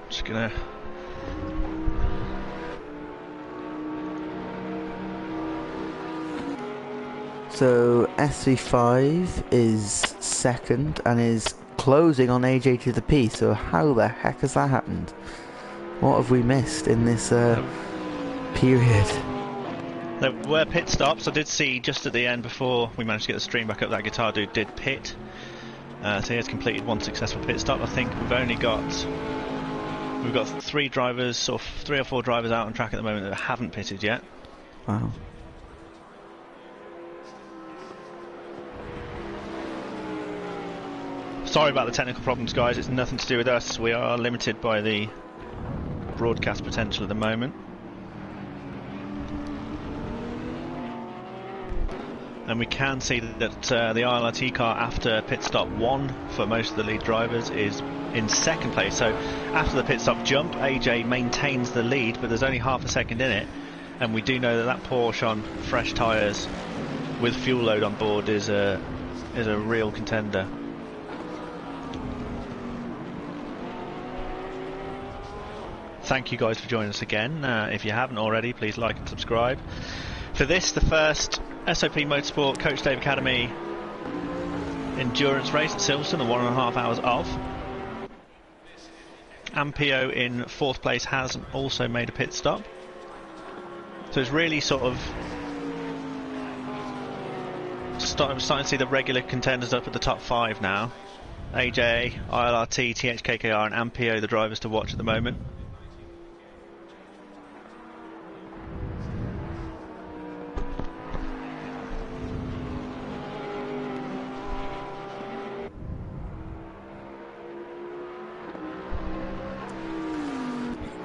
Just gonna. So SV5 is second and is closing on AJ to the P. So how the heck has that happened? What have we missed in this period? There were pit stops. I did see just at the end before we managed to get the stream back up that Guitar Dude did pit. So he has completed one successful pit stop. I think we've got 3 drivers, or 3 or 4 drivers out on track at the moment that haven't pitted yet. Wow. Sorry about the technical problems, guys. It's nothing to do with us. We are limited by the broadcast potential at the moment. And we can see that the ILRT car, after pit stop 1 for most of the lead drivers, is in second place. So after the pit stop jump, AJ maintains the lead, but there's only half a second in it. And we do know that Porsche on fresh tyres with fuel load on board is a real contender. Thank you guys for joining us again. If you haven't already, please like and subscribe. For this, the first SOP Motorsport Coach Dave Academy endurance race at Silverstone, the 1.5 hours of. Ampio in 4th place has also made a pit stop. So it's really sort of starting to see the regular contenders up at the top 5 now. AJ, ILRT, THKKR and Ampio, the drivers to watch at the moment.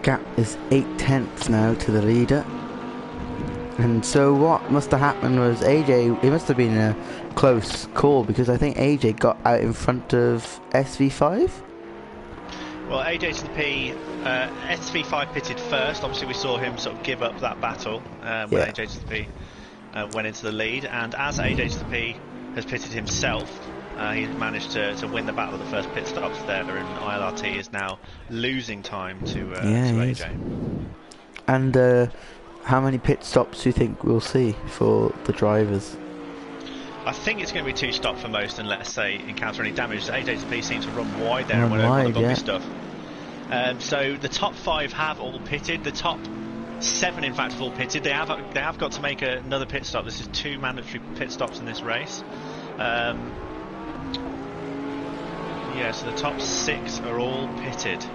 Gap is 8/10 now to the leader. And so what must have happened was AJ, it must have been a close call, because I think AJ got out in front of SV5. Well, AJ to the P, SV5 pitted first. Obviously we saw him sort of give up that battle when AJ to the P went into the lead, and as AJ to the P has pitted himself, he's managed to win the battle of the first pit stops there, and ILRT is now losing time to AJ. And how many pit stops do you think we'll see for the drivers? I think it's going to be 2 stops for most, unless say encounter any damage. AJ to the P seems to run wide there and went over the bumpy stuff. So the top 5 have all pitted. The top 7, in fact, have all pitted. They have got to make another pit stop. This is 2 mandatory pit stops in this race. Yeah, so the top 6 are all pitted.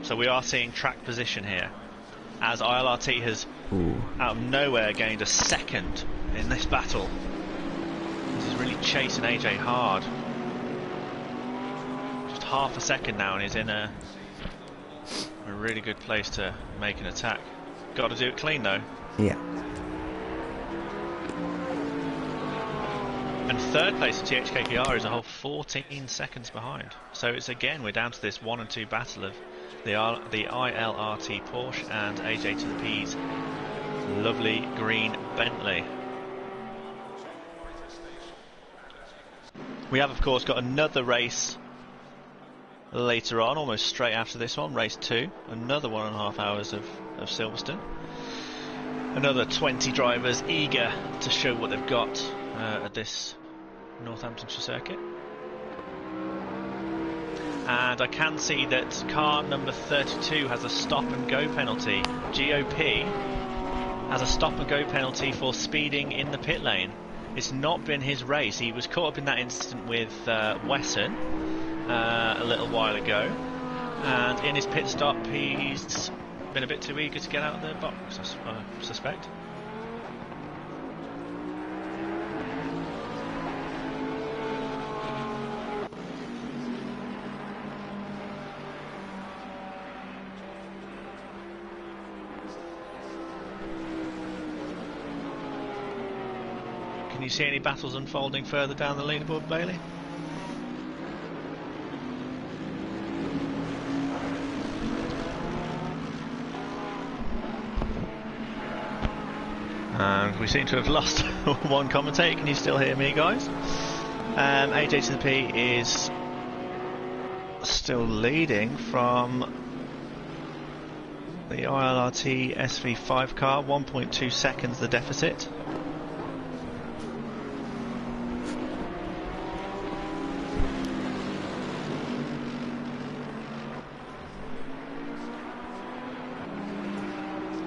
So we are seeing track position here, as ILRT has out of nowhere gained a second in this battle. This is really chasing AJ hard. Just half a second now, and he's in a really good place to make an attack. Got to do it clean though. Yeah. And 3rd place for THKKR is a whole 14 seconds behind. So it's again, we're down to this 1 and 2 battle of the ILRT Porsche and AJ to the P's lovely green Bentley. We have of course got another race later on, almost straight after this one, race 2, another 1.5 hours of Silverstone. Another 20 drivers eager to show what they've got at this Northamptonshire circuit. And I can see that car number 32 has a stop and go penalty. GOP has a stop and go penalty for speeding in the pit lane. It's not been his race. He was caught up in that incident with Wesson a little while ago, and in his pit stop he's been a bit too eager to get out of the box, I suspect. Can you see any battles unfolding further down the leaderboard, Bailey? And we seem to have lost one commentator. Can you still hear me, guys? AJ to the P is still leading from the ILRT SV5 car, 1.2 seconds the deficit.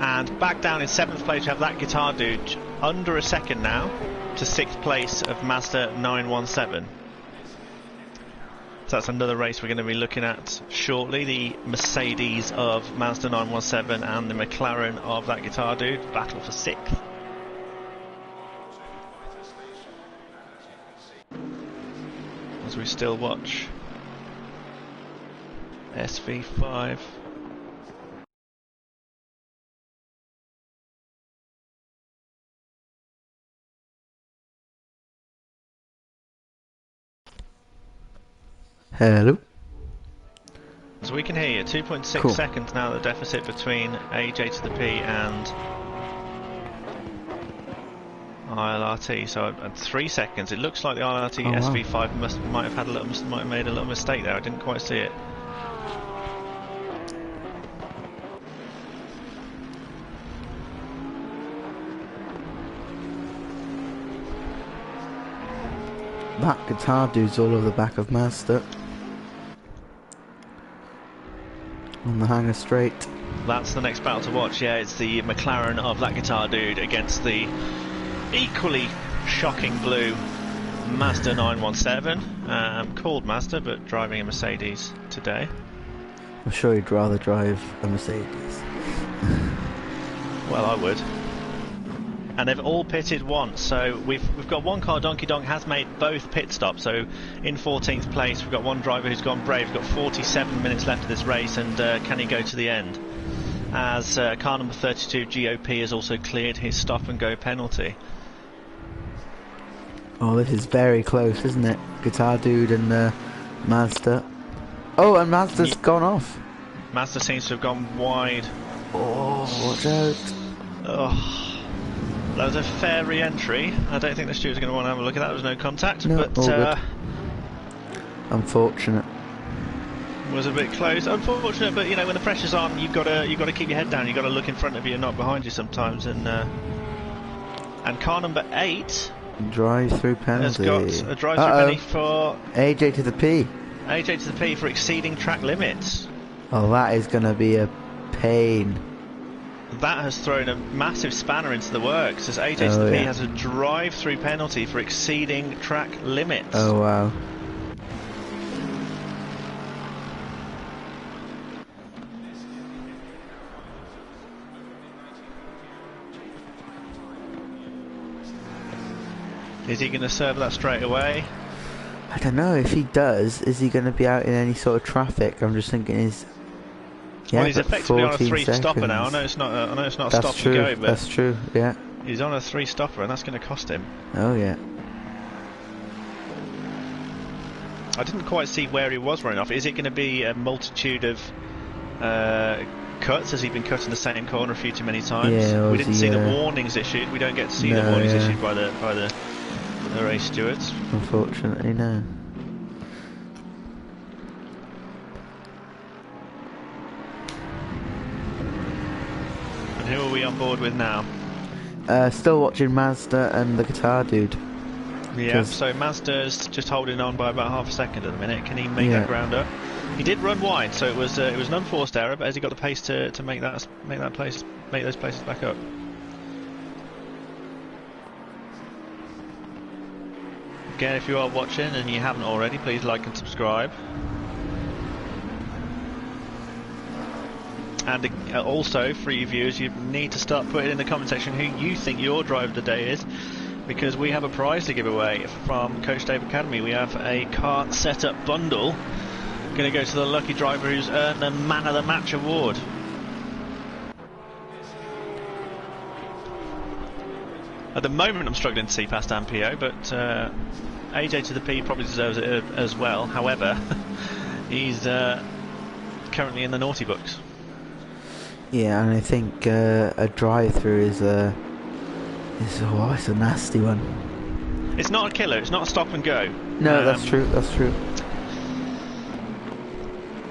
And back down in 7th place, we have that guitar dude under a second now to 6th place of Mazda 917. So that's another race we're going to be looking at shortly. The Mercedes of Mazda 917 and the McLaren of that guitar dude battle for 6th. As we still watch SV5. Hello. So we can hear you. 2.6 Cool. seconds now the deficit between AJ to the P and ILRT. So at 3 seconds, it looks like the ILRT SV5 might have made a little mistake there. I didn't quite see it. That guitar dude's all over the back of Mazda. On the hanger straight. That's the next battle to watch. Yeah, it's the McLaren of that guitar dude against the equally shocking blue Mazda 917. Called Mazda, but driving a Mercedes today. I'm sure he'd rather drive a Mercedes. Well, I would. And they've all pitted once, so we've got one car. Donkey Donk has made both pit stops. So in 14th place, we've got one driver who's gone brave. We've got 47 minutes left of this race, and can he go to the end? As car number 32 GOP has also cleared his stop and go penalty. Oh, this is very close, isn't it? Guitar dude and Mazda. Oh, and Mazda's gone off. Mazda seems to have gone wide. Oh, watch out. Oh. That was a fair re-entry. I don't think the steward's going to want to have a look at that. There was no contact, No, but all good. Unfortunate. Was a bit close. Unfortunate, but you know when the pressure's on, you've got to keep your head down. You've got to look in front of you and not behind you sometimes. And car number 8 Drive-through penalty. has got a drive-through penalty for AJ to the P. AJ to the P for exceeding track limits. Oh, that is going to be a pain. That has thrown a massive spanner into the works, as AJ to the P has a drive-through penalty for exceeding track limits. Oh, wow. Is he going to serve that straight away? I don't know. If he does, is he going to be out in any sort of traffic? I'm just thinking is... Yeah, well, he's effectively on a 3 seconds. stopper now. I know it's not a That's stop true. and go, but that's true, yeah. he's on a 3 stopper, and that's going to cost him. Oh, yeah. I didn't quite see where he was running off. Is it going to be a multitude of cuts? Has he been cut in the same corner a few too many times? Yeah, we didn't see the warnings issued. We don't get to see the warnings issued by the race stewards. Unfortunately, no. And who are we on board with now? Still watching Mazda and the guitar dude. Yeah, so Mazda's just holding on by about half a second at the minute. Can he make that ground up? He did run wide, so it was an unforced error. But has he got the pace to make those places back up? Again, if you are watching and you haven't already, please like and subscribe. And also, for you viewers, you need to start putting in the comment section who you think your driver of the day is, because we have a prize to give away from Coach Dave Academy. We have a car setup bundle. Going to go to the lucky driver who's earned the Man of the Match award. At the moment, I'm struggling to see past Ampio, but AJ to the P probably deserves it as well. However, he's currently in the naughty books. Yeah, and I think a drive-through is a nasty one. It's not a killer. It's not a stop and go. No, that's true. That's true.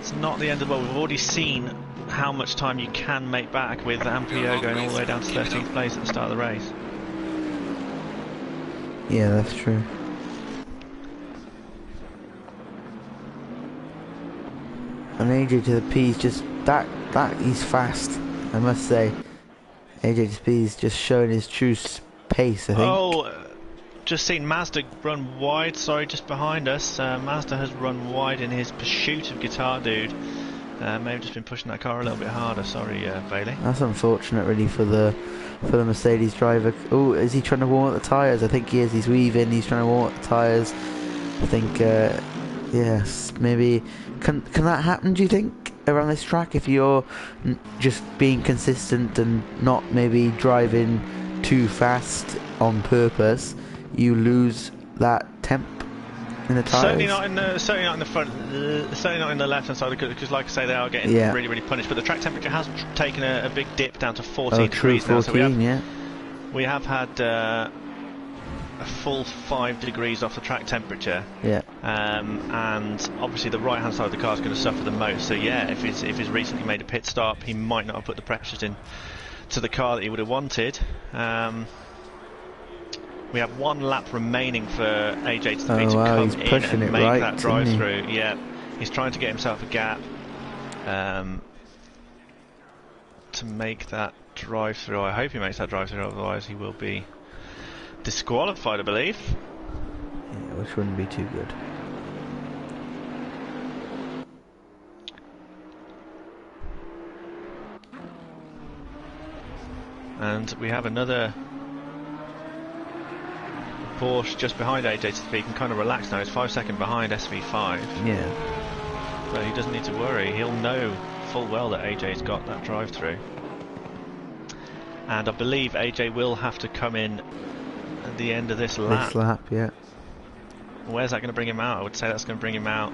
It's not the end of the world. We've already seen how much time you can make back with Ampio going all the way down to 13th place at the start of the race. Yeah, that's true. And AJ to the P is just that he's fast, I must say. AJ to the P is just showing his true pace, I think. Oh, just seen Mazda run wide. Sorry, just behind us. Mazda has run wide in his pursuit of Guitar Dude. May have just been pushing that car a little bit harder. Sorry, Bailey. That's unfortunate, really, for the Mercedes driver. Oh, is he trying to warm up the tyres? I think he is. He's weaving. He's trying to warm up the tyres. I think, yes, maybe. Can that happen? Do you think around this track if you're just being consistent and not maybe driving too fast on purpose? You lose that temp in the tyres. Certainly not in the front. Certainly not in the left hand side, because like I say, they are getting really, really punished. But the track temperature has taken a big dip down to 14 degrees now. 14, so we have had a full 5 degrees off the track temperature. Yeah. And obviously the right hand side of the car is going to suffer the most. So yeah, if he's recently made a pit stop, he might not have put the pressures in to the car that he would have wanted. We have 1 lap remaining for AJ to the P to come in and make that drive through. Yeah, he's trying to get himself a gap to make that drive through. I hope he makes that drive through, otherwise he will be disqualified, I believe. Yeah, which wouldn't be too good. And we have another Porsche just behind AJ to the P. Can kind of relax now. He's 5 seconds behind SV5. Yeah. So he doesn't need to worry. He'll know full well that AJ's got that drive through. And I believe AJ will have to come in at the end of this lap. This lap, yeah. Where's that going to bring him out? I would say that's going to bring him out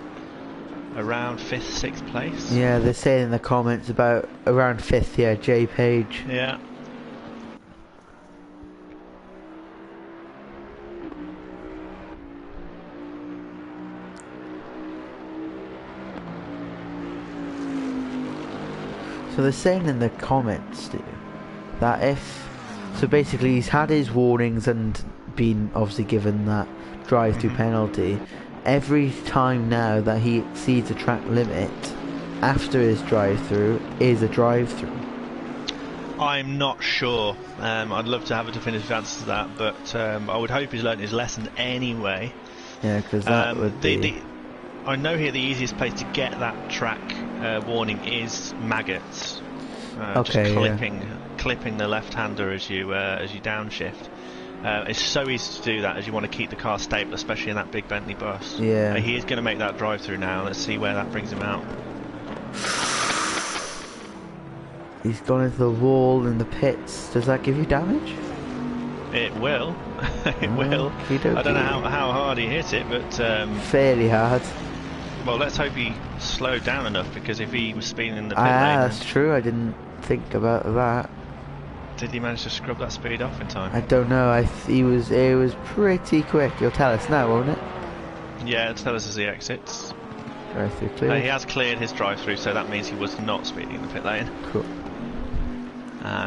around 5th, 6th place. Yeah, they're saying in the comments about around 5th, yeah, J Page. Yeah. So they're saying in the comments, Steve, that so basically he's had his warnings and been obviously given that drive-through penalty. Every time now that he exceeds the track limit after his drive-through is a drive-through. I'm not sure. I'd love to have a definitive answer to that, but I would hope he's learned his lesson anyway. Yeah, because that would be... I know here the easiest place to get that track warning is maggots. Okay, just clipping the left-hander as you downshift. It's so easy to do that as you want to keep the car stable, especially in that big Bentley bus. Yeah. He is going to make that drive-through now. Let's see where that brings him out. He's gone into the wall in the pits. Does that give you damage? It will. It will. I don't know how hard he hit it, but... fairly hard. Well, let's hope he slowed down enough, because if he was speeding in the pit lane... that's true. I didn't think about that. Did he manage to scrub that speed off in time? I don't know. It was pretty quick. You'll tell us now, won't it? Yeah, tell us as he exits. Drive-through clear. He has cleared his drive-through, so that means he was not speeding in the pit lane. Cool.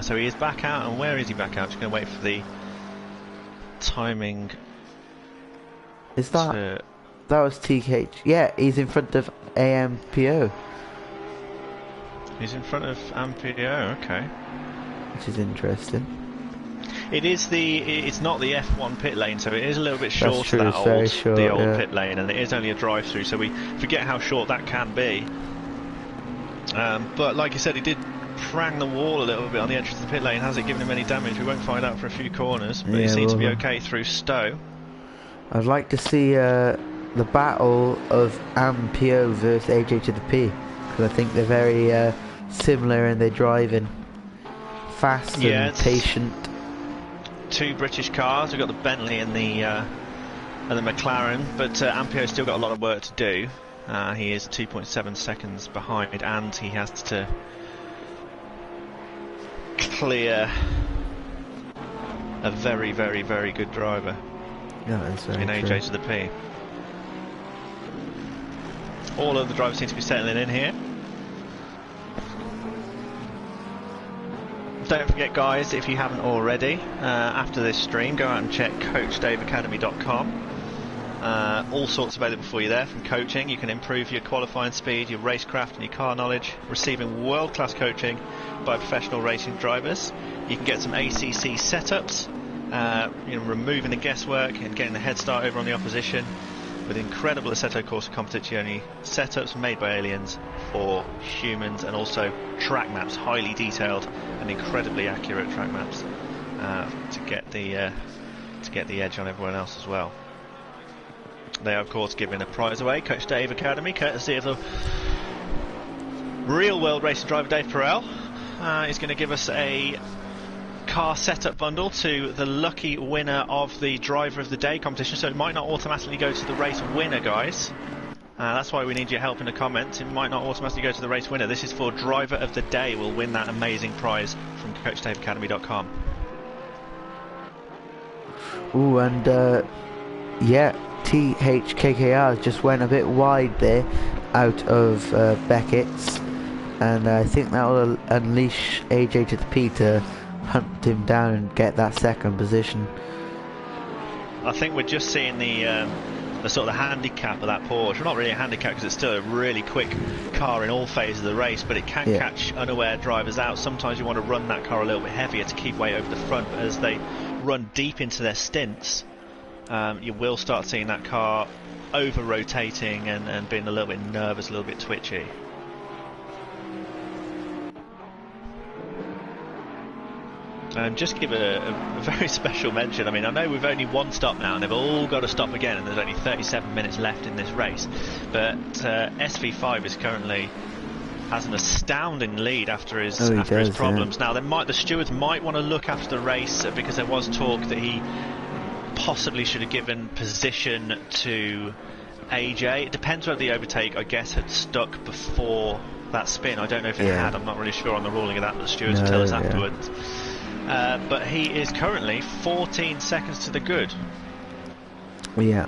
So he is back out, and where is he back out? Just going to wait for the timing. Is that was TKH? Yeah, he's in front of AMPO. He's in front of Ampio, okay. Which is interesting. It's not the F1 pit lane, so it is a little bit short of that old pit lane, and it is only a drive-through, so we forget how short that can be. But like you said, he did prang the wall a little bit on the entrance of the pit lane. Has it given him any damage? We won't find out for a few corners, but he seems to be okay through Stowe. I'd like to see the battle of Ampio versus AJ to the P, because I think they're very similar in their driving. Fast and patient. Two British cars. We've got the Bentley and the McLaren, but Ampio's still got a lot of work to do. He is 2.7 seconds behind, and he has to clear a very, very, very good driver in AJ to the P. All of the drivers seem to be settling in here. Don't forget, guys, if you haven't already, after this stream, go out and check coachdaveacademy.com. All sorts available for you there from coaching. You can improve your qualifying speed, your racecraft and your car knowledge, receiving world-class coaching by professional racing drivers. You can get some ACC setups, removing the guesswork and getting the head start over on the opposition with incredible Assetto Corsa Competizione setups made by aliens for humans, and also track maps, highly detailed and incredibly accurate track maps to get the edge on everyone else as well. They are, of course, giving a prize away. Coach Dave Academy, courtesy of the real world racing driver Dave Perel, is going to give us a car setup bundle to the lucky winner of the driver of the day competition. So it might not automatically go to the race winner, guys. That's why we need your help in the comments. It might not automatically go to the race winner. This is for driver of the day. Will win that amazing prize from coachdaveacademy.com. Ooh, and yeah, THKKR just went a bit wide there out of Beckett's, and I think that will unleash AJ to the P to hunt him down and get that second position. I think we're just seeing the sort of the handicap of that Porsche. Well, not really a handicap because it's still a really quick car in all phases of the race, but it can catch unaware drivers out. Sometimes you want to run that car a little bit heavier to keep weight over the front, but as they run deep into their stints, you will start seeing that car over-rotating and being a little bit nervous, a little bit twitchy. And just give a very special mention. I mean, I know we've only one stop now and they've all got to stop again, and there's only 37 minutes left in this race, but SV5 is currently has an astounding lead after his problems. Now the stewards might want to look after the race, because there was talk that he possibly should have given position to AJ. It depends whether the overtake, I guess, had stuck before that spin. I don't know if it had. I'm not really sure on the ruling of that, but the stewards will tell us afterwards. But he is currently 14 seconds to the good. Yeah.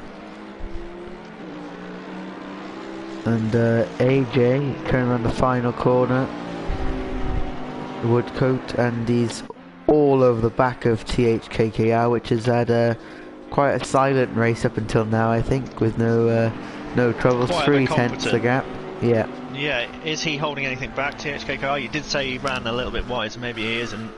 And AJ turning around the final corner, Woodcote, and he's all over the back of THKKR, which has had quite a silent race up until now, I think, with no troubles. 3/10 the gap. Yeah. Yeah. Is he holding anything back, THKKR? You did say he ran a little bit wide, so maybe he isn't.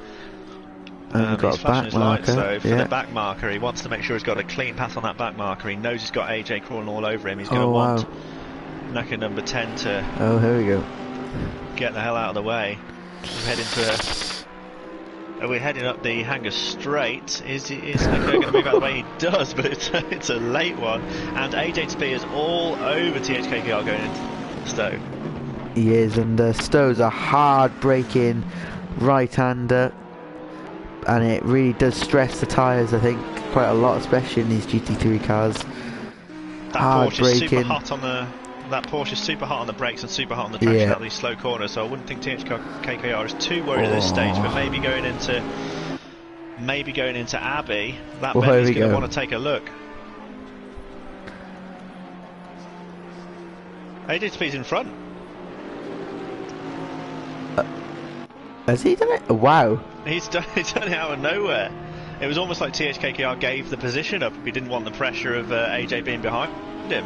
He's flashing his lights, so for the back marker, he wants to make sure he's got a clean path on that back marker. He knows he's got AJ crawling all over him. He's going to want knacker number 10 to here we go. Get the hell out of the way. We're heading up the Hangar Straight. Is Nico going to move out of the way? He does, but it's a late one. And AJ Spear is all over THKKR going into Stowe. He is, and Stowe's a hard braking right-hander, and it really does stress the tyres, I think, quite a lot, especially in these GT3 cars. That Porsche is super hot on the brakes and super hot on the traction out of these slow corners, so I wouldn't think THKKR is too worried at this stage, but maybe going into Abbey, that Bentley's going to want to take a look. AJ Speed's in front. Has he done it? Oh, wow. He's done it out of nowhere. It was almost like THKKR gave the position up. He didn't want the pressure of AJ being behind him.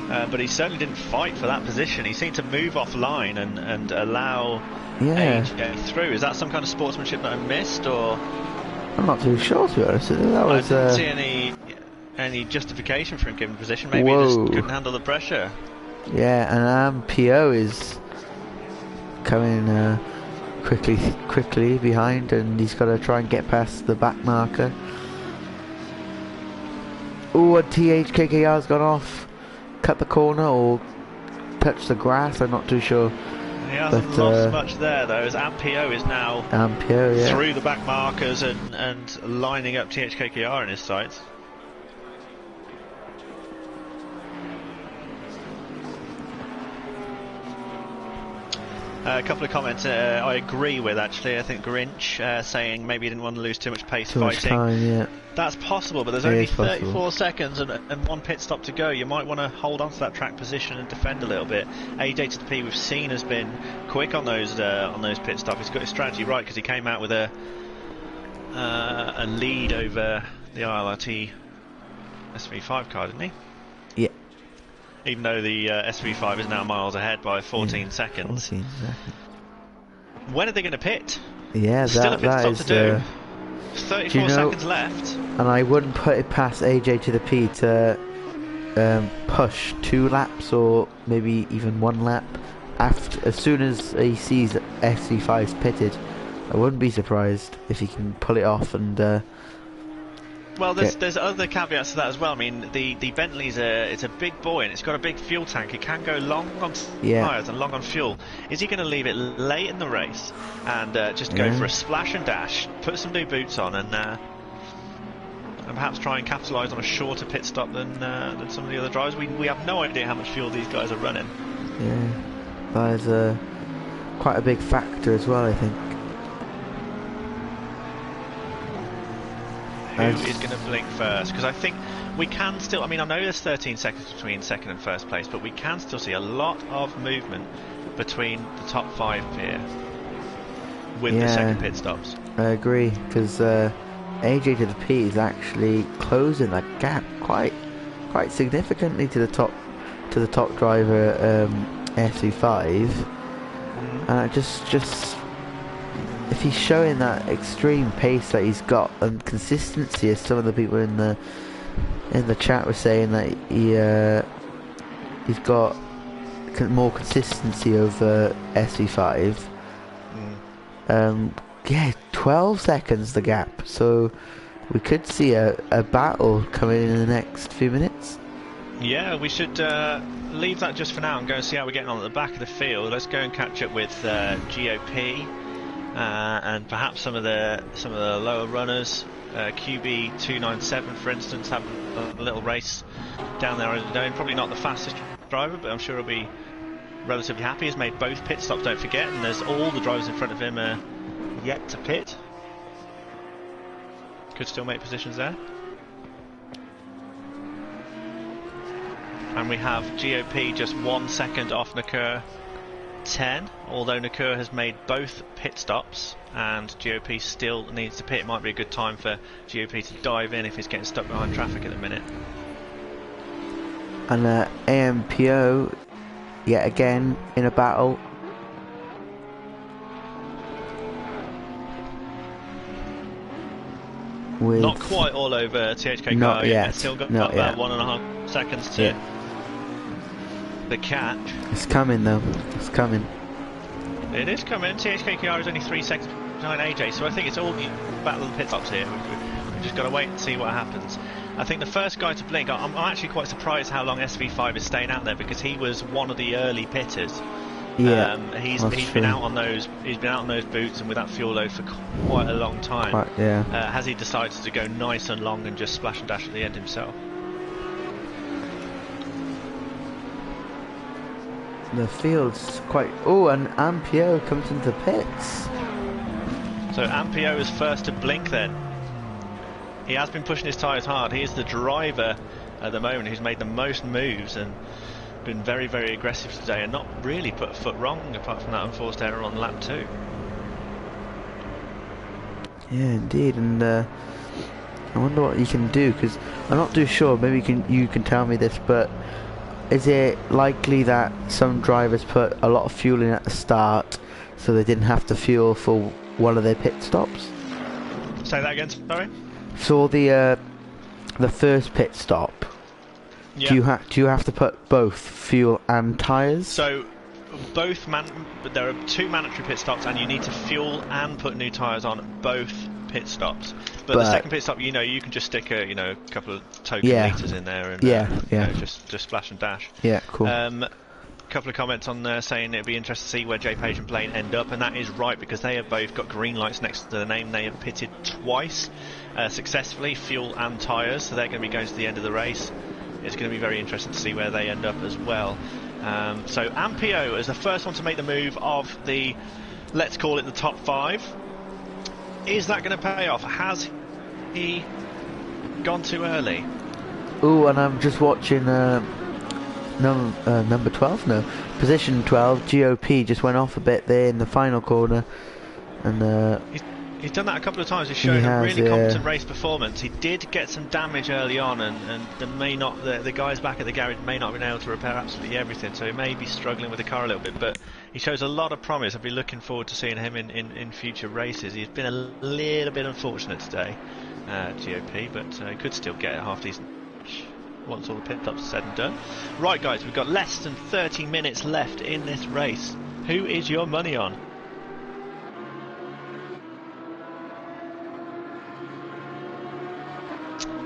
But he certainly didn't fight for that position. He seemed to move offline and allow AJ to go through. Is that some kind of sportsmanship that I missed, or? I'm not too sure, to be honest. I didn't see any justification for him giving position. Maybe he just couldn't handle the pressure. Yeah, and PO is coming quickly behind, and he's got to try and get past the back marker. Oh, and THKKR's gone off. Cut the corner or touch the grass, I'm not too sure. He hasn't lost much there though, as Ampio is now through the back markers and lining up THKKR in his sights. A couple of comments I agree with, actually. I think Grinch saying maybe he didn't want to lose too much pace fighting. Much time, yeah. That's possible, but there's only 34 seconds and one pit stop to go. You might want to hold on to that track position and defend a little bit. AJ to the P we've seen has been quick on those pit stops. He's got his strategy right because he came out with a lead over the ILRT SV5 car, didn't he? Yeah. Even though the SV5 is now miles ahead by 14 seconds. 14 seconds. When are they going to pit? Yeah, Still a pit stop to do. 34 you know, seconds left. And I wouldn't put it past AJ to the P to push 2 laps or maybe even 1 lap as soon as he sees that SV5's pitted. I wouldn't be surprised if he can pull it off and. Well, there's other caveats to that as well. I mean, the Bentley's it's a big boy and it's got a big fuel tank. It can go long on tyres and long on fuel. Is he going to leave it late in the race and just go for a splash and dash, put some new boots on, and perhaps try and capitalise on a shorter pit stop than some of the other drivers? We have no idea how much fuel these guys are running. Yeah, that is quite a big factor as well, I think. Who is going to blink first? Because I think we can still, I mean, I know there's 13 seconds between second and first place, but we can still see a lot of movement between the top 5 here with the second pit stops. I agree, because AJ to the P is actually closing that gap quite significantly to the top driver, SE5, and just if he's showing that extreme pace that he's got and consistency, as some of the people in the chat were saying, that he's got more consistency over SE5. Yeah, 12 seconds the gap, so we could see a battle coming in the next few minutes. Yeah, we should leave that just for now and go and see how we're getting on at the back of the field. Let's go and catch up with GOP. And perhaps some of the lower runners, QB297 for instance, have a little race down there. Probably not the fastest driver, but I'm sure he'll be relatively happy. He's made both pit stops, don't forget, and there's all the drivers in front of him yet to pit. Could still make positions there. And we have GOP just 1 second off Nakur 10, although Nakur has made both pit stops and GOP still needs to pit. It might be a good time for GOP to dive in if he's getting stuck behind traffic at the minute. And AMPO yet again in a battle. With not quite all over THK not car yet. Still got not about yet. 1.5 seconds to the catch. It's coming though. It's coming. It is coming. THKKR is only 3 seconds behind AJ, so I think it's all battle of the pit stops here. We've just got to wait and see what happens. I think the first guy to blink, I'm actually quite surprised how long SV5 is staying out there, because he was one of the early pitters. Yeah, he's been out on those. He's been out on those boots and with that fuel load for quite a long time. Has he decided to go nice and long and just splash and dash at the end himself? The field's quite... Oh, and Ampio comes into pits. So Ampio is first to blink then. He has been pushing his tyres hard. He is the driver at the moment who's made the most moves and been very, very aggressive today and not really put a foot wrong apart from that unforced error on lap 2. Yeah, indeed. And I wonder what you can do, because I'm not too sure. Maybe you can tell me this, but is it likely that some drivers put a lot of fuel in at the start so they didn't have to fuel for one of their pit stops? Say that again, sorry? So the first pit stop, do you have to put both fuel and tyres? So both there are 2 mandatory pit stops, and you need to fuel and put new tyres on both pit stops. But the second pit stop, you can just stick a couple of token litres in there and just splash and dash. Yeah, cool. Couple of comments on there saying it'd be interesting to see where J Page and Blaine end up, and that is right, because they have both got green lights next to the name. They have pitted twice successfully, fuel and tyres, so they're going to be going to the end of the race. It's going to be very interesting to see where they end up as well. So Ampio is the first one to make the move of the, let's call it the top 5. Is that going to pay off? Has he gone too early? Oh, and I'm just watching number 12, no, position 12, GOP just went off a bit there in the final corner, and he's done that a couple of times. He's shown a really competent race performance. He did get some damage early on, and the guys back at the garage may not have been able to repair absolutely everything, so he may be struggling with the car a little bit, but he shows a lot of promise. I'll be looking forward to seeing him in future races. He's been a little bit unfortunate today, GOP, but he could still get a half decent once all the pit stops are said and done. Right guys, we've got less than 30 minutes left in this race. Who is your money on?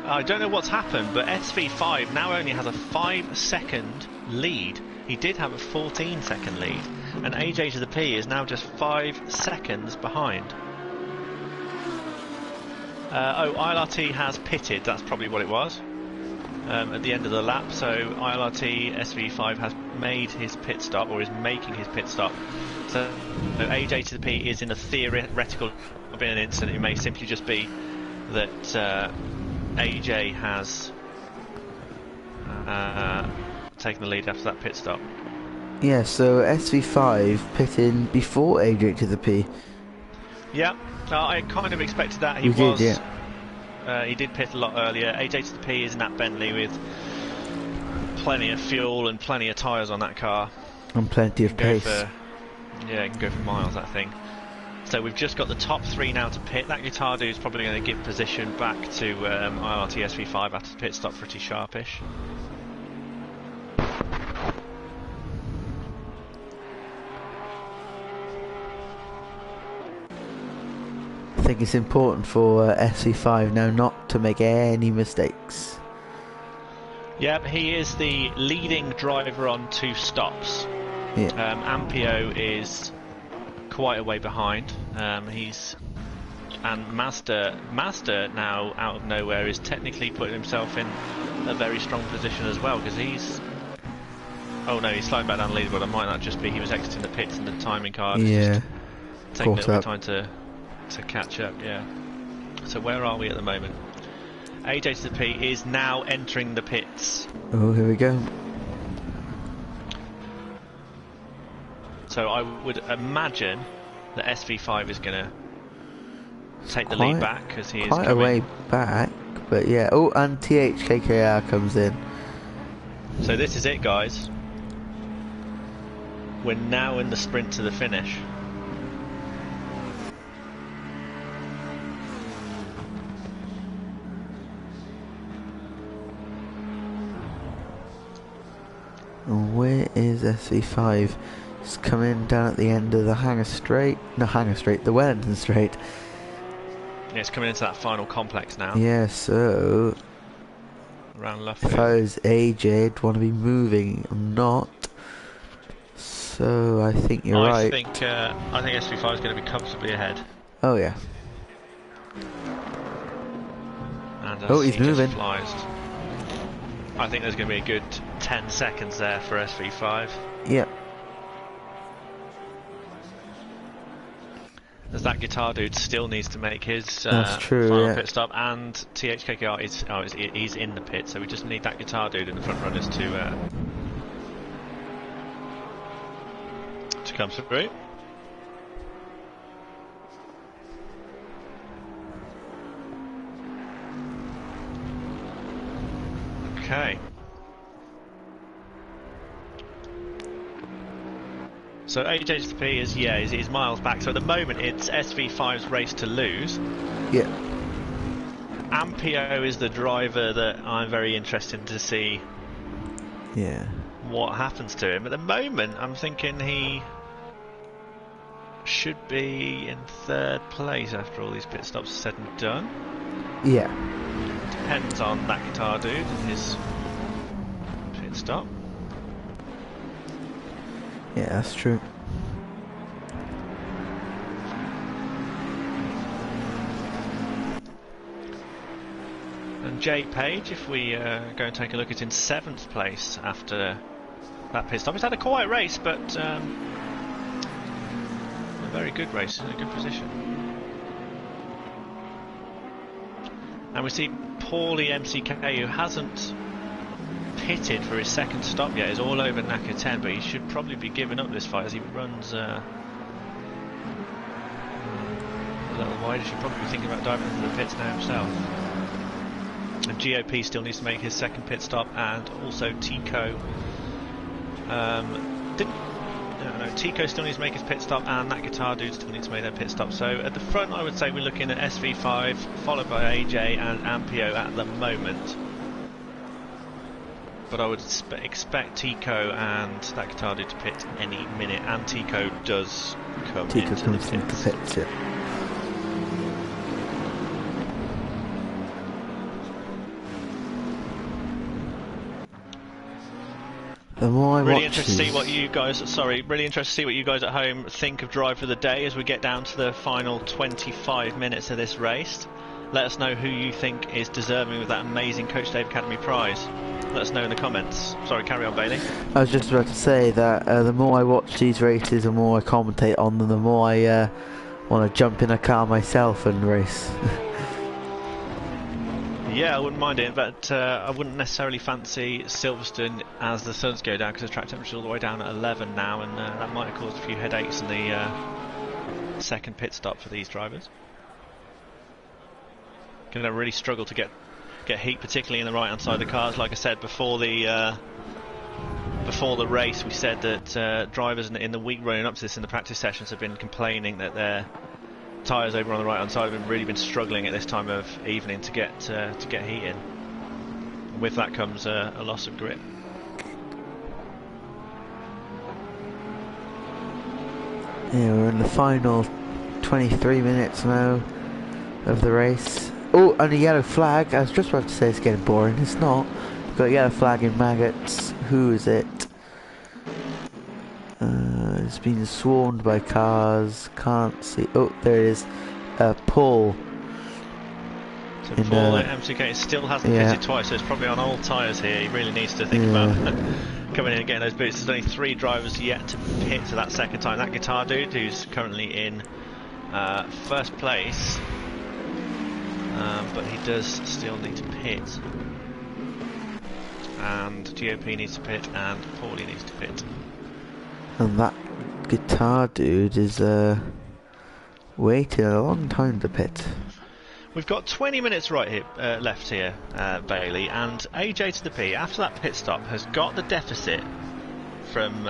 I don't know what's happened, but SV5 now only has a 5-second lead. He did have a 14-second lead, and AJ to the P is now just 5 seconds behind. ILRT has pitted, that's probably what it was, at the end of the lap, so ILRT SV5 has made his pit stop, or is making his pit stop. So AJ to the P is in a theoretical, been an incident. It may simply just be that AJ has taken the lead after that pit stop. yeah, so SV5 pitting before AJ to the P. Yeah, I kind of expected that. He did pit a lot earlier. AJ to the P is in that Bentley with plenty of fuel and plenty of tyres on that car. And plenty of pace. Yeah, it can go for miles, that thing. So we've just got the top 3 now to pit. That guitar dude's probably going to give position back to IRT SV5 after the pit stop, pretty sharpish. I think it's important for SV5 now not to make any mistakes. Yep, he is the leading driver on 2 stops. Yeah. Ampio is quite a way behind. Master now out of nowhere is technically putting himself in a very strong position as well, because he's, oh no, he's sliding back down the leaderboard. It might not just be he was exiting the pits and the timing card. Yeah, just taking a little bit of time to catch up. Yeah. So where are we at the moment? AJ to the P is now entering the pits. Oh, here we go. So I would imagine that SV5 is going to take the lead back, because he is quite a way back, but yeah. Oh, and THKKR comes in. So this is it, guys. We're now in the sprint to the finish. Where is SV5? It's coming down at the end of the Hangar Straight. No, Hangar Straight, the Wellington Straight. Yeah, it's coming into that final complex now. Yeah, so around Lufkin. if I was AJ, I'd want to be moving. I'm not. So I think you're right. I think SV5 is going to be comfortably ahead. Oh yeah. And oh, he's moving. Flies. I think there's going to be a good 10 seconds there for SV5. Yep. As that guitar dude still needs to make his That's true, final pit stop, and THKKR he's in the pit, so we just need that guitar dude in the front runners to come through. Okay. So AJSP is miles back. So at the moment it's SV5's race to lose. Yeah. Ampio is the driver that I'm very interested to see. Yeah. What happens to him? At the moment, I'm thinking he should be in 3rd place after all these pit stops are said and done. Yeah. Depends on that guitar dude and his pit stop. Yeah, that's true. And Jay Page, if we go and take a look, is in 7th place after that pit stop. He's had a quiet race, but a very good race in a good position. And we see Paulie MCK, who hasn't pitted for his second stop yet, is all over Naka 10, but he should probably be giving up this fight as he runs a little wide. He should probably be thinking about diving into the pits now himself. And GOP still needs to make his second pit stop, and also Tico. Tico still needs to make his pit stop, and that guitar dude still needs to make their pit stop. So at the front, I would say we're looking at SV5, followed by AJ and Ampio at the moment. But I would expect Tico and that guitar dude to pit any minute, and Tico does come into the pits. Yeah. Really interested to see what you guys. Really interested to see what you guys at home think of Drive for the Day as we get down to the final 25 minutes of this race. Let us know who you think is deserving of that amazing Coach Dave Academy prize. Let us know in the comments. Sorry, carry on, Bailey. I was just about to say that the more I watch these races, the more I commentate on them, the more I want to jump in a car myself and race. Yeah, I wouldn't mind it, but I wouldn't necessarily fancy Silverstone as the suns go down, because the track temperature's all the way down at 11 now, and that might have caused a few headaches in the second pit stop for these drivers. Going to really struggle to get heat, particularly in the right-hand side of the cars. Like I said before the race, we said that drivers in the week running up to this in the practice sessions have been complaining that their tyres over on the right hand side have really been struggling at this time of evening to get heat in. And with that comes a loss of grip. Yeah, we're in the final 23 minutes now of the race. Oh, and a yellow flag. I was just about to say it's getting boring. It's not. We've got a yellow flag in Maggots. Who is it? It's been swarmed by cars. Can't see. Oh, there it is. Paul. So Paul at MCK still hasn't pitted twice, so it's probably on old tyres here. He really needs to think about coming in and getting those boots. There's only 3 drivers yet to pit for that second time. That guitar dude, who's currently in first place, but he does still need to pit. And GOP needs to pit, and Paulie needs to pit. And that guitar dude is waiting a long time to pit. We've got 20 minutes left here, Bailey, and AJ to the P, after that pit stop, has got the deficit from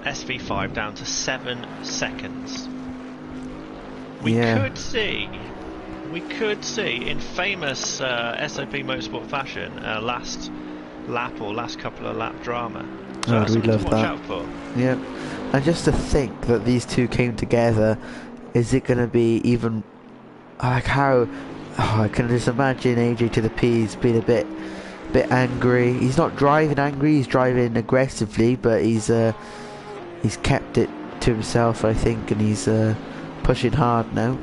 SV5 down to 7 seconds. We could see in famous SOP Motorsport fashion last lap or last couple of lap drama. So that's something to watch out for. Yeah, and just to think that these two came together, is it going to be even like how? Oh, I can just imagine AJ to the P's being a bit angry. He's not driving angry; he's driving aggressively, but he's kept it to himself, I think, and he's pushing hard now.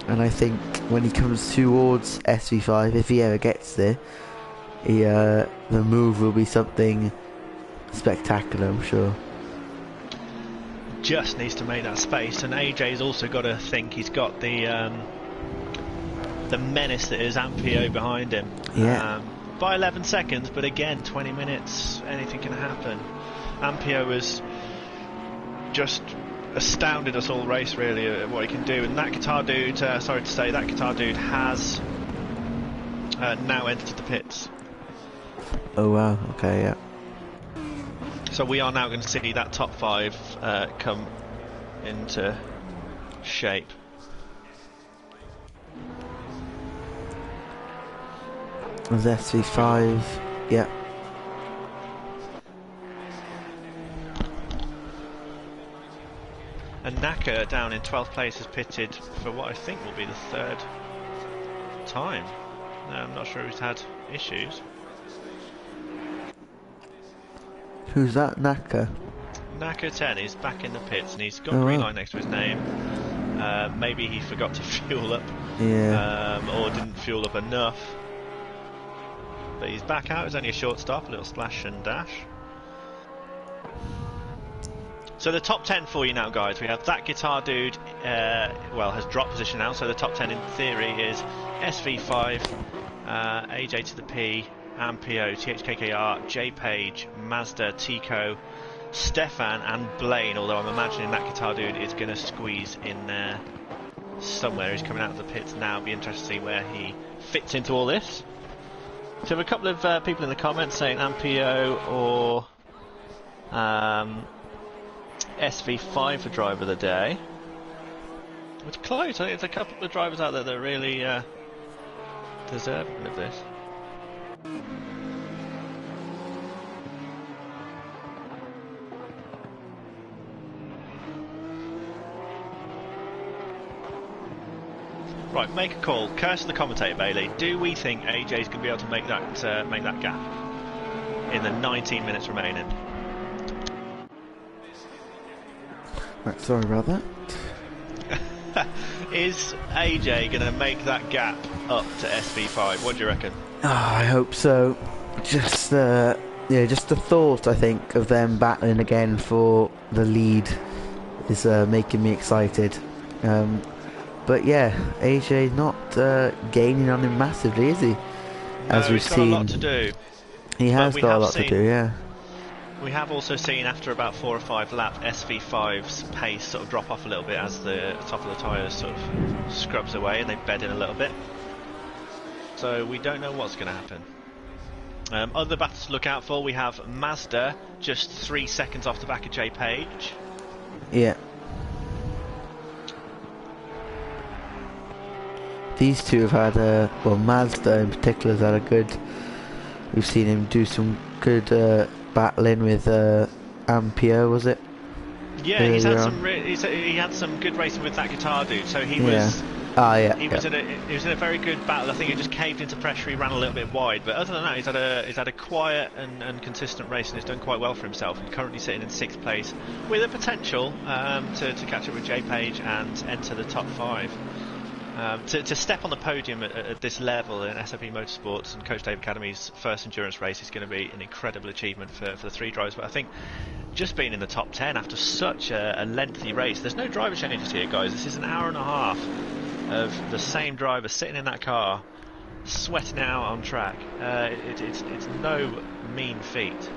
And I think when he comes towards SV5, if he ever gets there, the move will be something spectacular, I'm sure. Just needs to make that space, and AJ's also got to think he's got the menace that is Ampio behind him. Yeah. By 11 seconds, but again, 20 minutes, anything can happen. Ampio was just astounded us all race, really, at what he can do. And that guitar dude, sorry to say, that guitar dude has now entered the pits. Oh wow, okay, yeah. So we are now going to see that top 5 come into shape. There's SV5, yeah. And Naka down in 12th place has pitted for what I think will be the 3rd time. I'm not sure who's had issues. Who's that, Naka? Naka 10 is back in the pits, and he's got a green line next to his name. Maybe he forgot to fuel up, or didn't fuel up enough. But he's back out. It's only a short stop, a little splash and dash. So the top 10 for you now, guys. We have that guitar dude, well, has dropped position now. So the top 10 in theory is SV5, AJ to the P, Ampio, THKKR, J Page, Mazda, Tico, Stefan and Blaine, although I'm imagining that guitar dude is going to squeeze in there somewhere. He's coming out of the pits now. It'll be interesting to see where he fits into all this. So we have a couple of people in the comments saying Ampio or SV5 for driver of the day. It's close. I think there's a couple of drivers out there that are really deserving of this. Right, make a call. Curse the commentator, Bailey. Do we think AJ's going to be able to make that gap in the 19 minutes remaining? Right, sorry about that. Is AJ going to make that gap up to SV5? What do you reckon? Oh, I hope so. Just yeah, just the thought, I think, of them battling again for the lead is making me excited. But yeah, AJ's not gaining on him massively, is he? As no, we've he's got seen, a lot to do. he has got a lot to do. Yeah. We have also seen after about 4 or 5 laps SV5's pace sort of drop off a little bit as the top of the tyres sort of scrubs away and they bed in a little bit. So we don't know what's going to happen. Other battles to look out for, we have Mazda just 3 seconds off the back of J Page. Yeah. These two have had well, Mazda in particular has had a good. We've seen him do some good battling with Ampio, was it? Yeah, he's had some. He had some good racing with that guitar dude. So he was. He was in a very good battle. I think he just caved into pressure. He ran a little bit wide, but other than that, he's had a quiet and consistent race, and he's done quite well for himself. He's currently sitting in 6th place with a potential to catch up with J Page and enter the top 5. To step on the podium at this level in SOP Motorsports and Coach Dave Academy's first endurance race is going to be an incredible achievement for the 3 drivers. But I think just being in the top 10 after such a lengthy race, there's no driver changes here, guys. This is an hour and a half of the same driver sitting in that car, sweating out on track. It's no mean feat.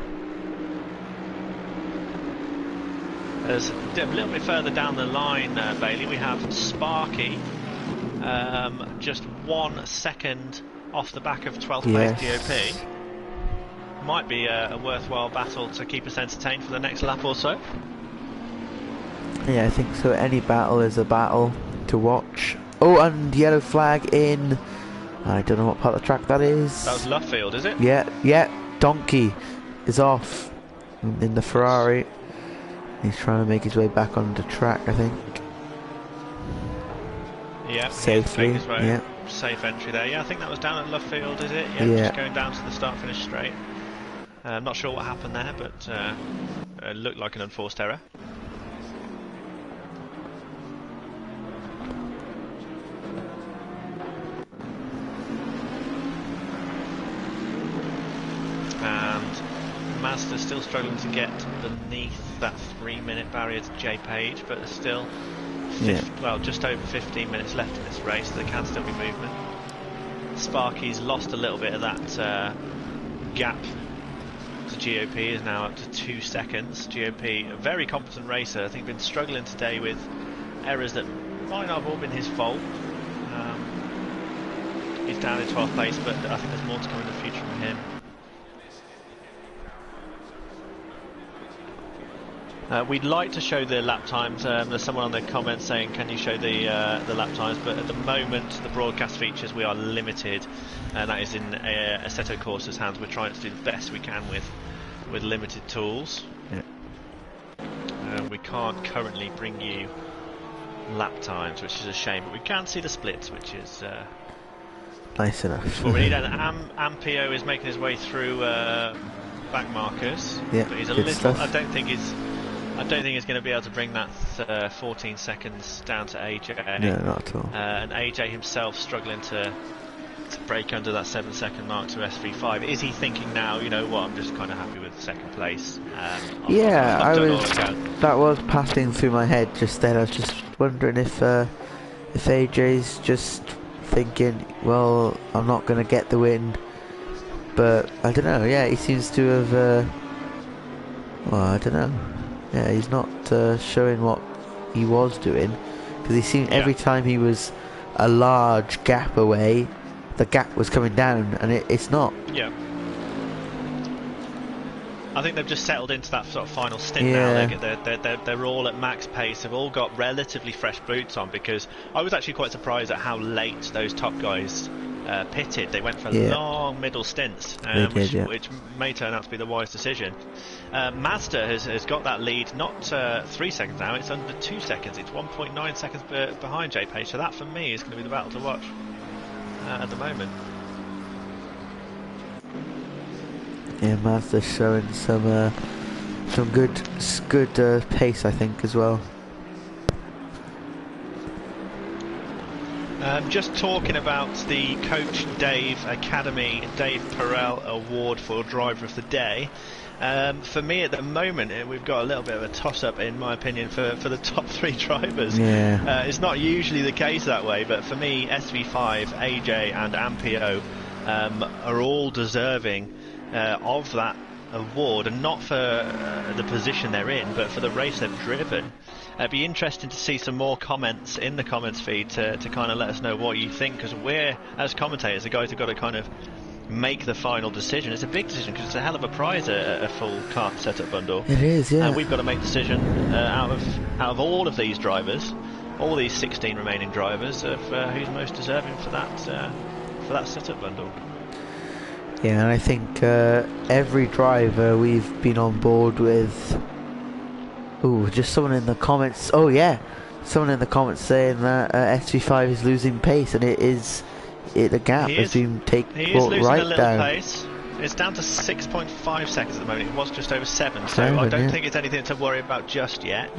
As a little bit further down the line, Bailey, we have Sparky. Just 1 second off the back of 12th place DOP. Might be a worthwhile battle to keep us entertained for the next lap or so. Yeah, I think so. Any battle is a battle to watch. Oh, and yellow flag in. I don't know what part of the track that is. That was Luffield, is it? Yeah. Donkey is off in the Ferrari. He's trying to make his way back on the track, I think. Yeah, safely. Yeah, safe entry there. Yeah, I think that was down at Luffield, is it? Yeah, just going down to the start-finish straight. I'm not sure what happened there, but it looked like an unforced error. And Mazda still struggling to get beneath that 3-minute barrier to J Page, but there's still well, just over 15 minutes left in this race. There can still be movement. Sparky's lost a little bit of that gap to GOP, is now up to 2 seconds. GOP, a very competent racer, I think been struggling today with errors that might not have all been his fault. He's down in 12th place, but I think there's more to come in the future from him. We'd like to show the lap times. There's someone on the comments saying, can you show the lap times? But at the moment, the broadcast features, we are limited, and that is in Assetto Corsa's hands. We're trying to do the best we can with limited tools. We can't currently bring you lap times, which is a shame, but we can see the splits, which is nice enough. Well, we need an Ampio is making his way through back markers. Yeah, but he's a little. Stuff. I don't think he's going to be able to bring that 14 seconds down to AJ. No, not at all. And AJ himself struggling to break under that 7-second mark to SV5. Is he thinking now, you know what, I'm just kind of happy with second place? Yeah, I've done all I can. that was passing through my head just then. I was just wondering if AJ's just thinking, well, I'm not going to get the win. But I don't know. Yeah, he seems to have. Well, I don't know. Yeah, he's not showing what he was doing, because he seemed every time he was a large gap away, the gap was coming down, and it's not. Yeah. I think they've just settled into that sort of final stint now. They're all at max pace. They've all got relatively fresh boots on, because I was actually quite surprised at how late those top guys pitted. They went for long middle stints, which may turn out to be the wise decision. Mazda has got that lead, not 3 seconds now, it's under 2 seconds. It's 1.9 seconds behind JP, so that for me is going to be the battle to watch at the moment. Yeah, Mazda's showing some good pace, I think, as well. Just talking about the Coach Dave Academy Dave Perel Award for Driver of the Day. For me at the moment, we've got a little bit of a toss-up, in my opinion, for the top 3 drivers. Yeah. It's not usually the case that way, but for me, SV5, AJ and Ampio are all deserving of that award, and not for the position they're in, but for the race they've driven. It'd be interesting to see some more comments in the comments feed to kind of let us know what you think, because we're, as commentators, the guys who've got to kind of make the final decision. It's a big decision, because it's a hell of a prize, a full car setup bundle. It is, yeah. And we've got to make a decision out of all of these drivers, all these 16 remaining drivers, of who's most deserving for that setup bundle. Yeah, and I think every driver we've been on board with. Ooh, just someone in the comments. Oh yeah, someone in the comments saying that SV5 is losing pace, and the gap has been brought right down. Pace. It's down to 6.5 seconds at the moment. It was just over 7, so I don't think it's anything to worry about just yet.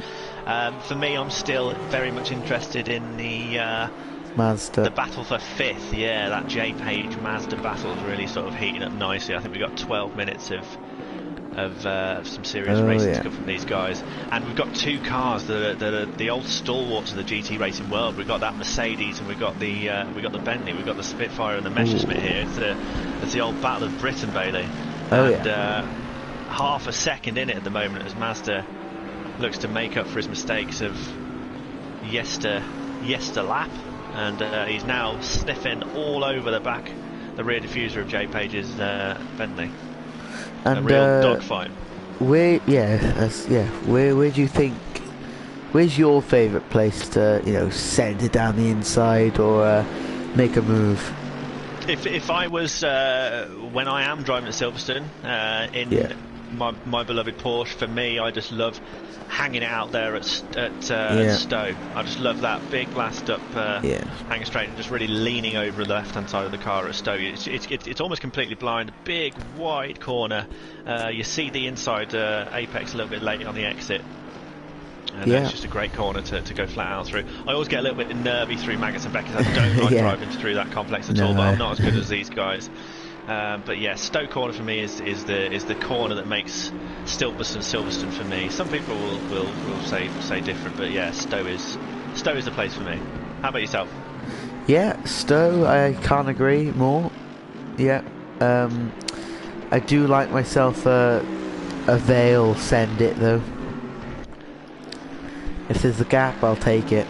For me, I'm still very much interested in the Mazda. The battle for 5th. Yeah, that J Page Mazda battle is really sort of heating up nicely. I think we've got 12 minutes of some serious racing to come from these guys, and we've got 2 cars that are the old stalwarts of the GT racing world. We've got that Mercedes, and we've got the Bentley, we've got the Spitfire and the Messerschmitt here. It's the old battle of Britain, Bailey. Half a second in it at the moment, as Mazda looks to make up for his mistakes of yester lap, and he's now sniffing all over the rear diffuser of J Page's Bentley. And a real dogfight. Where do you think? Where's your favourite place to, send it down the inside or make a move? If I was when I am driving at Silverstone in my beloved Porsche, for me, I just love hanging it out there at Stowe. I just love that big blast up, hanging straight and just really leaning over the left-hand side of the car at Stowe. It's almost completely blind, big wide corner. You see the inside apex a little bit late on the exit. And it's just a great corner to go flat out through. I always get a little bit nervy through Maggots and Beckett. I don't like driving through that complex at all, but I'm not as good as these guys. But yeah, Stowe corner for me is the corner that makes Silverstone for me. Some people will say different, but yeah, Stowe is the place for me. How about yourself? Yeah, Stowe, I can't agree more. Yeah, I do like myself a Vale send it though. If there's a gap, I'll take it.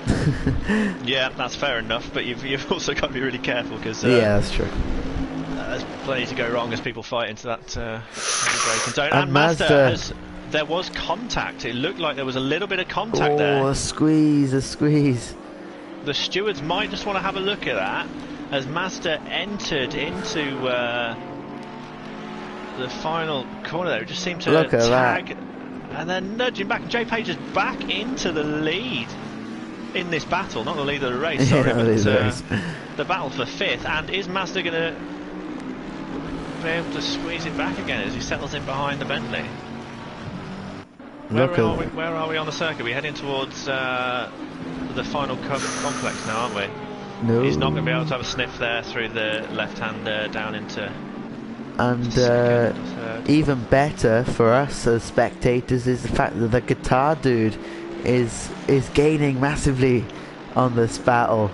Yeah, that's fair enough, but you've also got to be really careful, because that's true. There's plenty to go wrong as people fight into that braking zone. And Mazda there was contact. It looked like there was a little bit of contact there. Oh, a squeeze. The stewards might just want to have a look at that, as Mazda entered into the final corner there. It just seemed to tag that, and then nudging back. J Page is back into the lead in this battle, not the lead of the race, sorry, but the battle for 5th. And is Mazda going to be able to squeeze it back again as he settles in behind the Bentley? Where are we on the circuit? We're heading towards the final complex now, aren't we? No. He's not going to be able to have a sniff there through the left-hander down into. And even better for us as spectators is the fact that the guitar dude is gaining massively on this battle.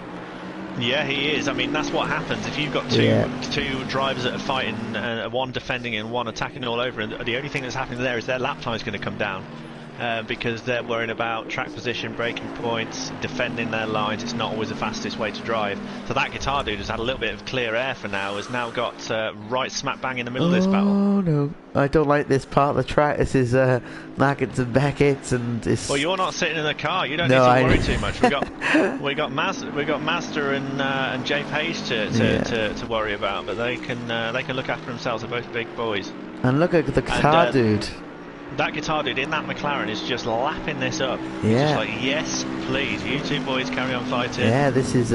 Yeah, he is. I mean, that's what happens if you've got two drivers that are fighting, one defending and one attacking all over, and the only thing that's happening there is their lap time is going to come down. Because they're worrying about track position, braking points, defending their lines. It's not always the fastest way to drive. So that guitar dude has had a little bit of clear air for now, has now got right smack bang in the middle of this battle. Oh no, I don't like this part of the track. This is Maggots and Beckett's, and it's... Well, you're not sitting in the car. You don't need to worry too much. We got Mazda and Jay Page to worry about, but they can look after themselves. They're both big boys. And look at the guitar dude. That guitar dude in that McLaren is just lapping this up. Yeah. He's just like, yes, please, you two boys carry on fighting. Yeah, this is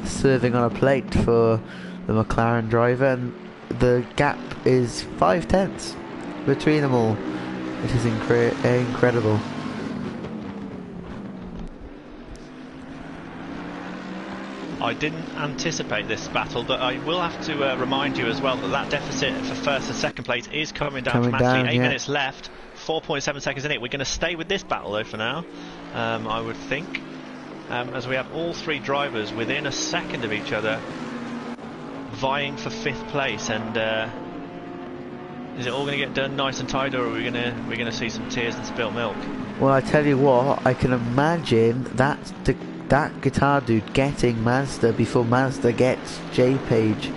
serving on a plate for the McLaren driver, and the gap is 5/10 between them all. It is incredible. I didn't anticipate this battle, but I will have to remind you as well that deficit for first and second place is coming down dramatically. 8 minutes left. 4.7 seconds in it. We're going to stay with this battle though for now, I would think, as we have all three drivers within a second of each other vying for 5th place. And is it all going to get done nice and tight, or are we going to see some tears and spilt milk? Well, I tell you what, I can imagine that guitar dude getting Mazda before Mazda gets J Page.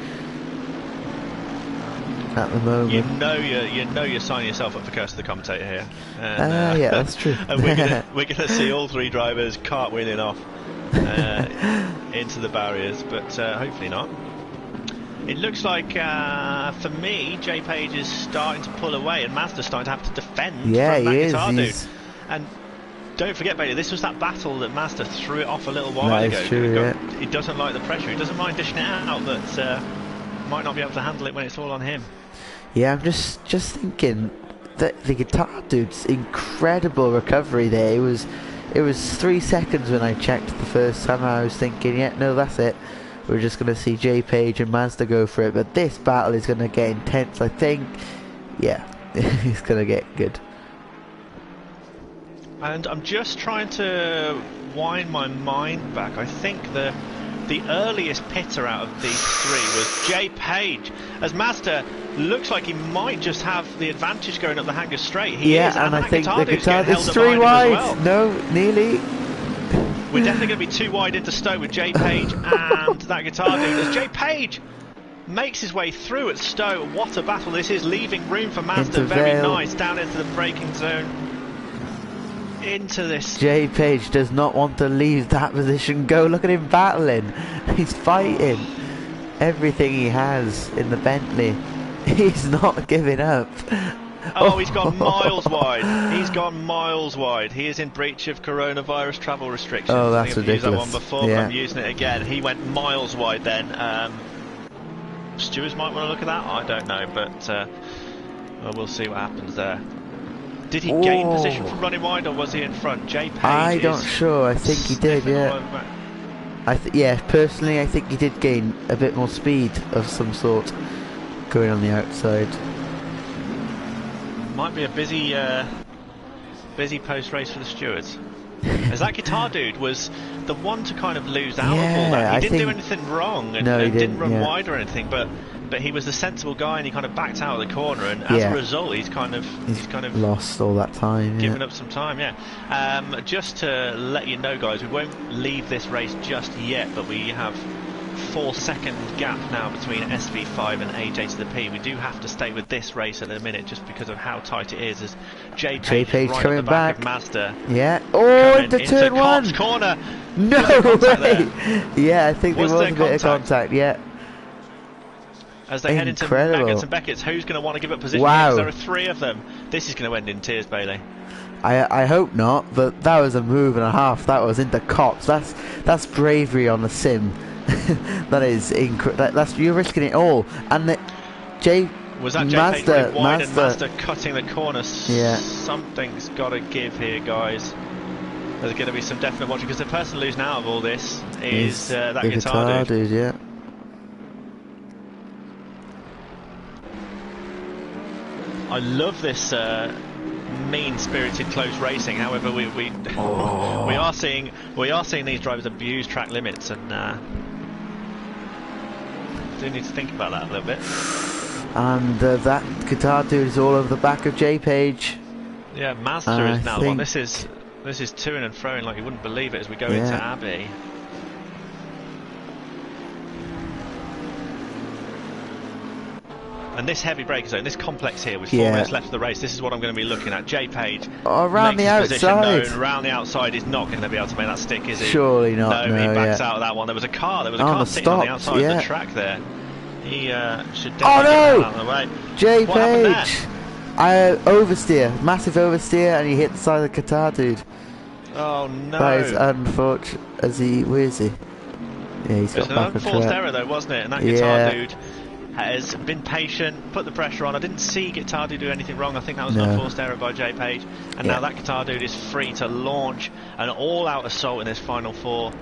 At the moment, you know you're signing yourself up for curse of the commentator here. And, yeah, that's true. And we're gonna see all three drivers cartwheeling off into the barriers, but hopefully not. It looks like for me, J Page is starting to pull away, and Mazda's starting to have to defend from that guitar dude. And don't forget, Bailey, this was that battle that Mazda threw it off a little while ago. True, He doesn't like the pressure. He doesn't mind dishing it out, but might not be able to handle it when it's all on him. Yeah, I'm just thinking that the guitar dude's incredible recovery there. It was 3 seconds when I checked the first time. I was thinking, yeah, no, that's it. We're just going to see J Page and Mazda go for it. But this battle is going to get intense, I think. Yeah, it's going to get good. And I'm just trying to wind my mind back. I think the earliest pitter out of these three was J Page, as Mazda looks like he might just have the advantage going up the Hanger straight. He is, and I think the guitar is 3 wide. Well. No, nearly. We're definitely going to be 2 wide into Stowe with J Page and that guitar dude, as J Page makes his way through at Stowe. What a battle this is, leaving room for Mazda. Very nice down into the braking zone. Into this. J Page does not want to leave that position go. Look at him battling. He's fighting everything he has in the Bentley. He's not giving up. Oh, he's gone miles wide. He's gone miles wide. He is in breach of coronavirus travel restrictions. Oh, that's ridiculous. I've used that one before, but I'm using it again. He went miles wide then. Stewards might want to look at that. I don't know, but well, we'll see what happens there. Did he gain position from running wide, or was he in front? J Page. I'm not sure. I think he did. Yeah. Yeah. Personally, I think he did gain a bit more speed of some sort going on the outside. Might be a busy post race for the stewards. As that guitar dude was the one to kind of lose out of all that. He didn't do anything wrong, and didn't run wide or anything, but he was the sensible guy, and he kind of backed out of the corner, and as a result he's kind of lost all that time, given up some time. Just to let you know, guys, we won't leave this race just yet, but we have 4-second gap now between SV5 and AJ to the P. We do have to stay with this race at the minute just because of how tight it is, as J Page right coming at the back back of Mazda. Yeah. Oh, into turn one. Corner. No way. Yeah, I think there was a bit of contact. Yeah. As they head into Maggots and Beckett's, who's going to want to give up position? Wow. There are 3 of them. This is going to end in tears, Bailey. I hope not, but that was a move and a half. That was into Cox. That's bravery on the sim. That is that's you're risking it all. And was that Mazda and Mazda cutting the corner? Yeah. Something's got to give here, guys. There's going to be some definite watching, because the person losing out of all this is that the guitar dude. yeah. I love this mean-spirited close racing. However, we are seeing these drivers abuse track limits, and do need to think about that a little bit. And that guitar dude is all over the back of J Page. Yeah, Mazda is now the one. This is toing and froing like you wouldn't believe it as we go into Abbey. And this heavy braking zone, this complex here with 4 minutes left of the race, this is what I'm going to be looking at. J Page around the outside. Around the outside is not going to be able to make that stick, is he? Surely not. No, he backs out of that one. There was a car sitting on the outside of the track there. He should definitely get out of the way. J Page! Oversteer, massive oversteer, and he hit the side of the guitar dude. Oh no! That is unfortunate. Where is he? Yeah, he's got back on track. It was an unforced error though, wasn't it? And that guitar dude has been patient, put the pressure on. I didn't see guitar dude do anything wrong. I think that was an unforced error by J Page. And now that guitar dude is free to launch an all-out assault in this final 4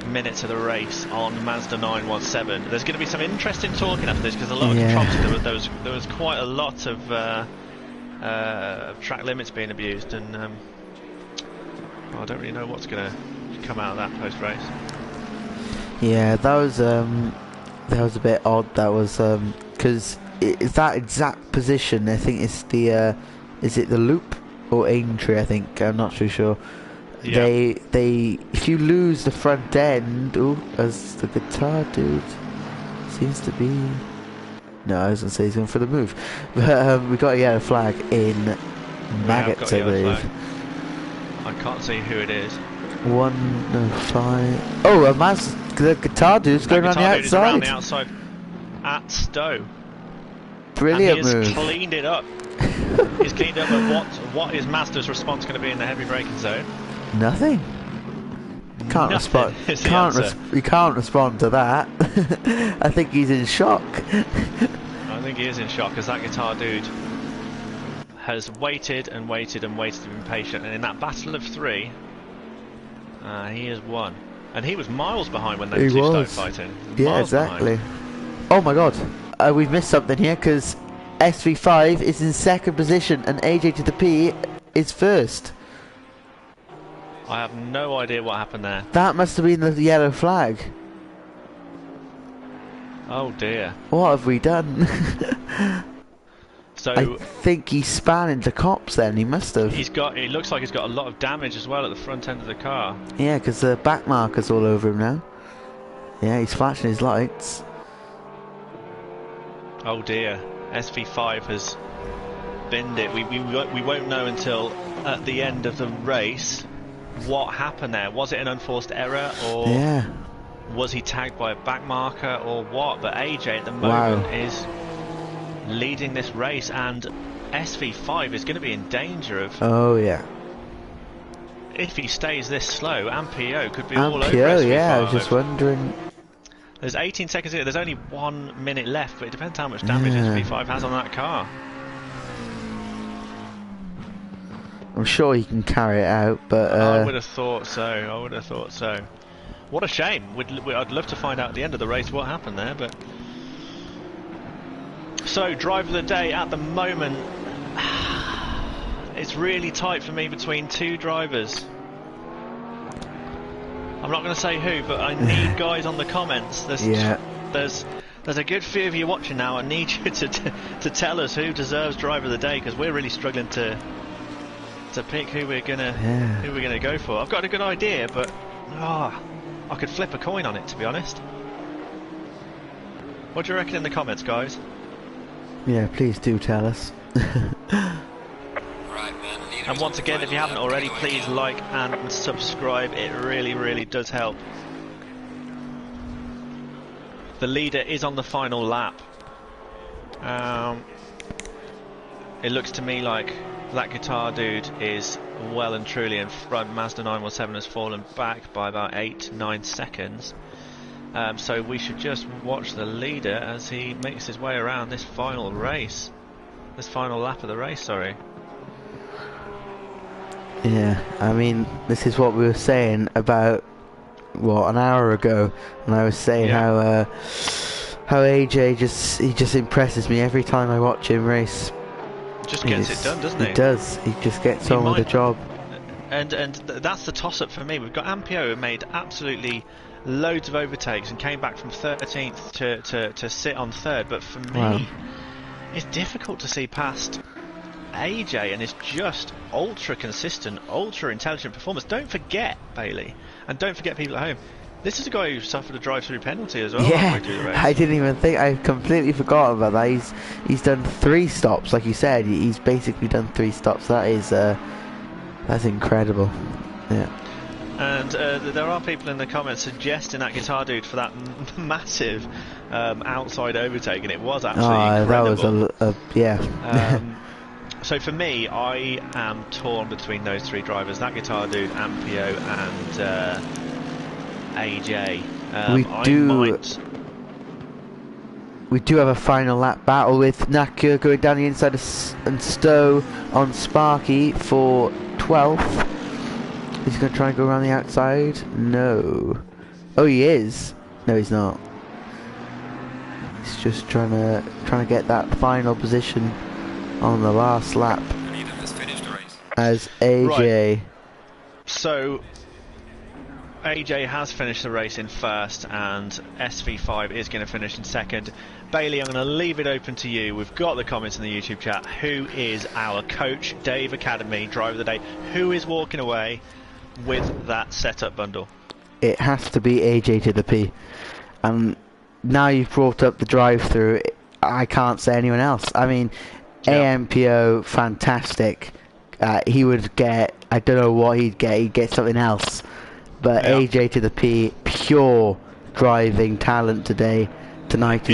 minutes of the race on Mazda 917. There's going to be some interesting talking after this, because a lot of controversy. There was quite a lot of track limits being abused, and I don't really know what's going to come out of that post-race. Yeah, that was a bit odd. That was because it's that exact position. I think it's the is it the loop or Aintree? I think, I'm not too sure. Yeah. They if you lose the front end, as the guitar dude seems to be. No, I was gonna say he's going for the move, but we got a yellow flag in Maggots, I believe. I can't see who it is. 105. Oh, the guitar dude's going around the outside. Around the outside at Stowe. Brilliant and he move. He's cleaned it up. He's cleaned up. And what is Mazda's response going to be in the heavy braking zone? Nothing. Can't respond. You can't respond to that. I think he's in shock. I think he is in shock, as that guitar dude has waited and waited and waited and been patient, and in that battle of 3, he has won. And he was miles behind when they started fighting. Yeah, exactly. Behind. Oh my god, we've missed something here, because SV5 is in 2nd position and AJ to the P is 1st. I have no idea what happened there. That must have been the yellow flag. Oh dear. What have we done? So I think he span into cops then, he must have. It looks like he's got a lot of damage as well at the front end of the car. Yeah, because the back marker's all over him now. Yeah, he's flashing his lights. Oh dear. SV5 has binned it. We won't know until at the end of the race what happened there. Was it an unforced error, or was he tagged by a back marker, or what? But AJ at the moment is leading this race, and SV5 is going to be in danger of... Oh yeah. If he stays this slow, Ampio could be all over SV5. Yeah, I was just wondering... There's 18 seconds here, there's only 1 minute left, but it depends how much damage SV5 has on that car. I'm sure he can carry it out, but... I would have thought so, What a shame. I'd love to find out at the end of the race what happened there, but... So, driver of the day at the moment, it's really tight for me between 2 drivers. I'm not going to say who, but I need guys on the comments. There's a good few of you watching now. I need you to tell us who deserves driver of the day, because we're really struggling to pick who we're gonna go for. I've got a good idea, but I could flip a coin on it, to be honest. What do you reckon in the comments, guys? Yeah, please do tell us. And once again, if you haven't already, please like and subscribe. It really, really does help. The leader is on the final lap. It looks to me like that guitar dude is well and truly in front. Mazda 917 has fallen back by about 8-9 seconds. So we should just watch the leader as he makes his way around this final race. This final lap of the race, sorry. Yeah, I mean, this is what we were saying about, what, an hour ago, and I was saying how AJ just impresses me every time I watch him race. Just gets it done, doesn't he? He does. He just gets on with the job. And that's the toss-up for me. We've got Ampio, who made absolutely loads of overtakes and came back from 13th to sit on third. But for me, it's difficult to see past AJ, and it's just ultra consistent, ultra intelligent performance. Don't forget, Bailey, and don't forget people at home, this is a guy who suffered a drive-through penalty as well. Yeah, I didn't even think. I completely forgot about that. He's done 3 stops, like you said. He's basically done 3 stops. That's incredible. Yeah. And there are people in the comments suggesting that guitar dude for that massive outside overtake, and it was absolutely incredible. That was yeah. So for me, I am torn between those 3 drivers: that guitar dude, Ampio, and AJ. We do have a final lap battle with Nakia going down the inside and Stowe on Sparky for 12th. He's going to try and go around the outside. No. Oh, he is. No, he's not. He's just trying to get that final position on the last lap as AJ. Right. So AJ has finished the race in first, and SV5 is going to finish in second. Bailey, I'm going to leave it open to you. We've got the comments in the YouTube chat. Who is our coach, Dave Academy, driver of the day? Who is walking away with that setup bundle? It has to be AJ to the P. Now you've brought up the drive-through, I can't say anyone else. I mean, AMPO, fantastic. He would get, I don't know what he'd get something else. But AJ to the P, pure driving talent tonight.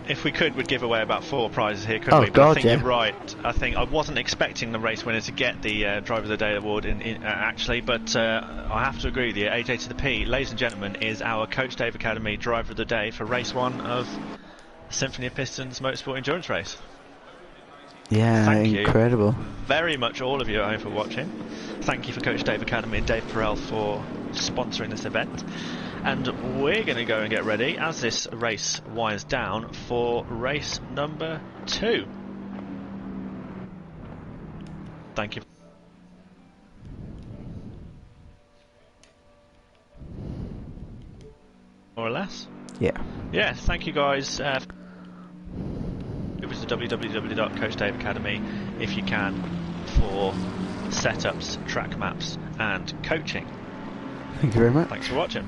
If we could, we'd give away about 4 prizes here, couldn't we? But God, I think you're right. I think I wasn't expecting the race winner to get the Driver of the Day award actually, but I have to agree with you. AJ to the P, ladies and gentlemen, is our Coach Dave Academy Driver of the Day for race 1 of Symphony of Pistons Motorsport Endurance Race. Yeah, Thank incredible. you very much, all of you at home, for watching. Thank you for Coach Dave Academy and Dave Perel for sponsoring this event. And we're going to go and get ready, as this race winds down, for race number 2. Thank you. More or less? Yeah. Yeah, thank you guys. Go to www.coachdaveacademy if you can, for setups, track maps and coaching. Thank you very much. Thanks for watching.